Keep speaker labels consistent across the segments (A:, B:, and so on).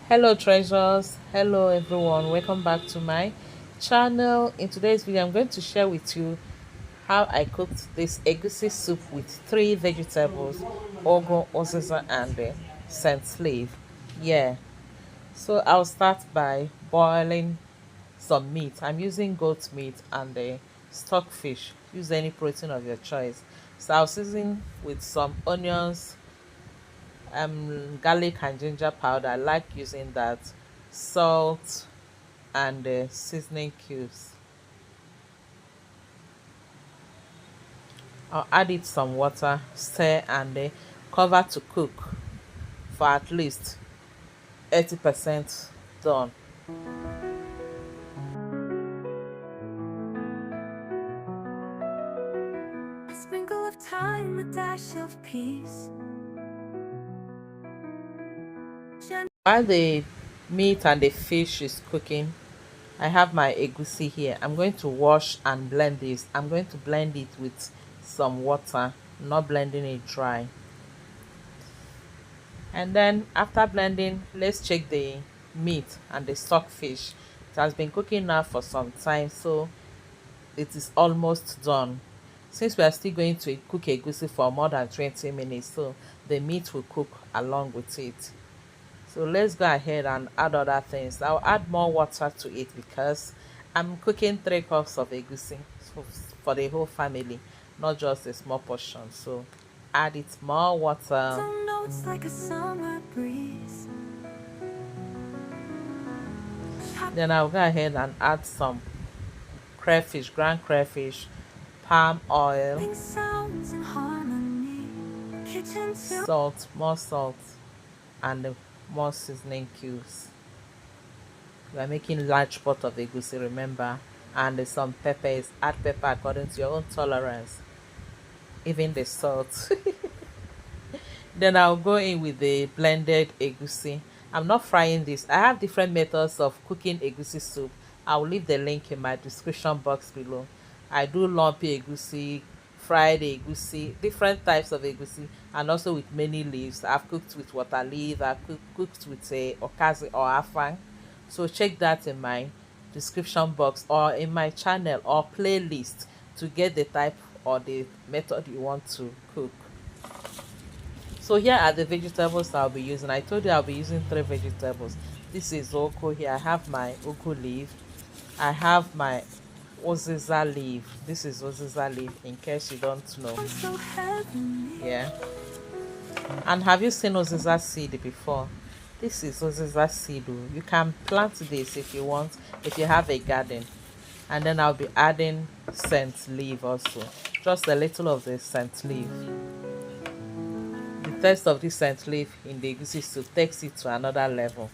A: Hello treasures, hello everyone, welcome back to my channel. In today's video I'm going to share with you how I cooked this egusi soup with three vegetables: ugu, uziza and scent leaf. Yeah, so I'll start by boiling some meat. I'm using goat meat and stockfish. Use any protein of your choice. So I'll season with some onions, garlic and ginger powder. I like using that, salt and seasoning cubes. I'll add it some water, stir and cover to cook for at least 80% done. A sprinkle of thyme, a dash of peace. While the meat and the fish is cooking, I have my egusi here. I'm going to wash and blend this. I'm going to blend it with some water, not blending it dry. And then after blending, let's check the meat and the stockfish. It has been cooking now for some time, so it is almost done. Since we are still going to cook egusi for more than 20 minutes, so the meat will cook along with it. So let's go ahead and add other things. I'll add more water to it because I'm cooking 3 cups of egusi for the whole family, not just a small portion. So add it more water. Like a summer breeze. Then I'll go ahead and add some crayfish, ground crayfish, palm oil, salt, more salt, and more seasoning cubes. We are making large pot of egusi, remember, and some peppers. Add pepper according to your own tolerance, even the salt. Then I'll go in with the blended egusi. I'm not frying this. I have different methods of cooking egusi soup. I'll leave the link in my description box below. I do lumpy egusi, fried egusi, different types of egusi, and also with many leaves. I've cooked with water leaf. I've cooked with okazi or afang. So check that in my description box or in my channel or playlist to get the type or the method you want to cook. So here are the vegetables I'll be using. I told you I'll be using 3 vegetables. This is ugu. Here I have my ugu leaf. I have my uziza leaf. This is uziza leaf in case you don't know. Yeah. And have you seen uziza seed before? This is uziza seed. You can plant this if you want, if you have a garden. And then I'll be adding scent leaf also. Just a little of the scent leaf. The taste of this scent leaf in the egusi soup takes it to another level.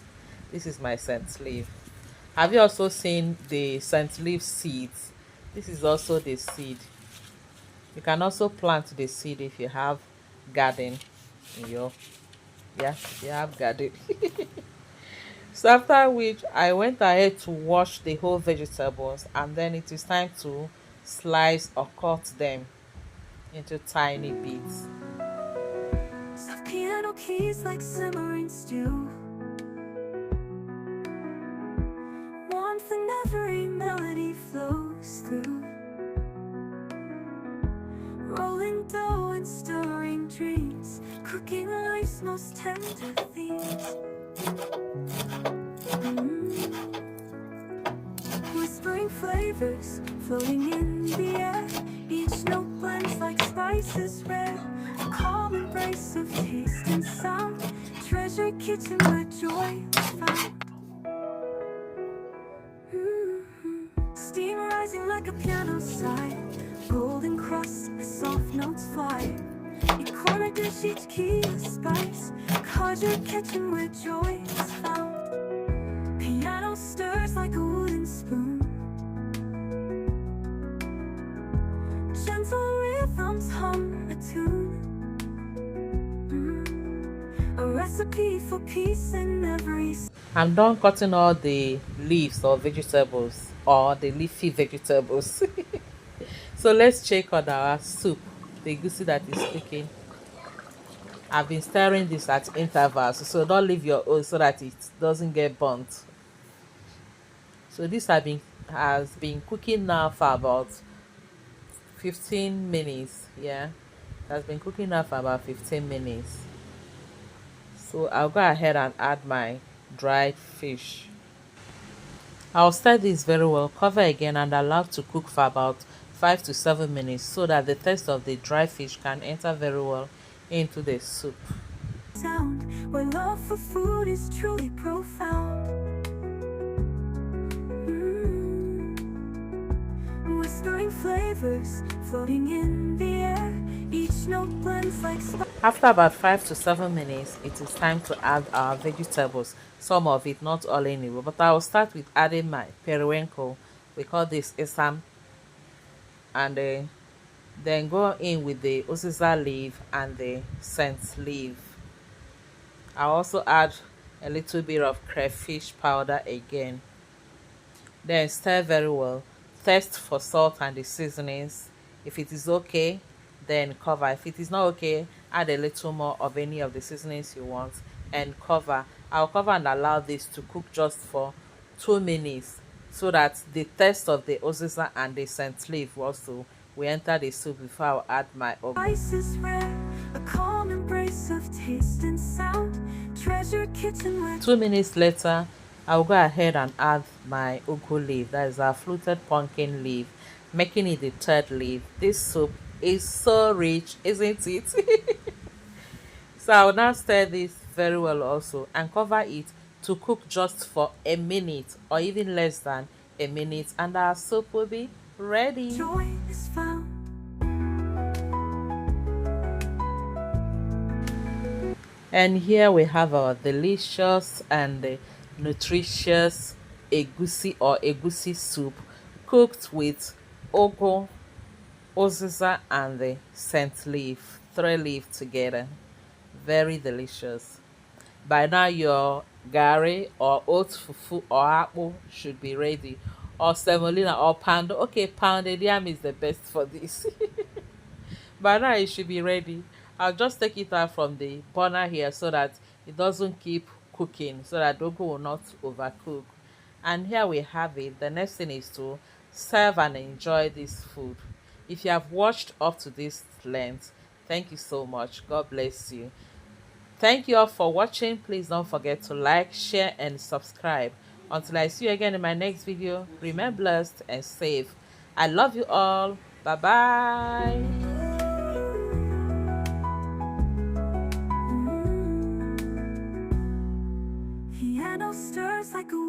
A: This is my scent leaf. Have you also seen the scent leaf seeds? This is also the seed. You can also plant the seed if you have garden in your, yeah, if you have garden. So after which I went ahead to wash the whole vegetables, and then it is time to slice or cut them into tiny bits. Soft piano keys like simmering stew. Warmth in every melody flows through. Rolling dough and stirring dreams, cooking life's most tender themes. Whispering flavors floating in the air. Each note blends like spices rare. A calm embrace of taste and sound. Treasure kitchen where joy is found. Steam rising like a piano side. Golden crust with soft notes fly. Each corner dish, each key a spice. Conjure kitchen where joy is found. Piano stirs like a wooden spoon. Gentle rhythms hum a tune. A recipe for peace in every. I'm done cutting all the leaves or vegetables or the leafy vegetables. So let's check on our soup, the egusi that is cooking. I've been stirring this at intervals, so don't leave your oil so that it doesn't get burnt. So this has been cooking now for about 15 minutes. Yeah, it has been cooking now for about 15 minutes. So I'll go ahead and add my dried fish. I'll stir this very well, cover again, and allow to cook for about 5 to 7 minutes so that the taste of the dry fish can enter very well into the soup.
B: Sound where love for food is truly profound. Whispering flavors floating in the air. Each note blends like
A: After about 5 to 7 minutes, it is time to add our vegetables. Some of it, not all anyway, but I will start with adding my periwinkle. We call this isam, and then go in with the uziza leaf and the scent leaf. I'll also add a little bit of crayfish powder again. Then stir very well. Test for salt and the seasonings. If it is okay, then cover. If it is not okay, add a little more of any of the seasonings you want and cover. I'll cover and allow this to cook just for 2 minutes so that the taste of the uziza and the scent leaf also will enter the soup before I'll add my ogu.
B: spices rare, a calm embrace of taste and sound. Treasure kitchen where
A: 2 minutes later, I'll go ahead and add my ugu leaf, that is our fluted pumpkin leaf, making it the third leaf. This soup is so rich, isn't it? So I'll now stir this very well also and cover it to cook just for a minute or even less than a minute, and our soup will be ready.
B: joy is found.
A: And here we have our delicious and nutritious egusi or egusi soup cooked with ugu, uziza, and the scent leaf, 3 leaf together. Very delicious. By now your gari or oat fufu or apple should be ready, or semolina or pound. Okay, pounded yam is the best for this. By now it should be ready. I'll just take it out from the burner here so that it doesn't keep cooking, so that dogo will not overcook. And here we have it. The next thing is to serve and enjoy this food. If you have watched up to this length, thank you so much. God bless you. Thank you all for watching. Please don't forget to like, share, and subscribe. Until I see you again in my next video, remain blessed and safe. I love you all. Bye bye.
B: Piano stirs like a wood.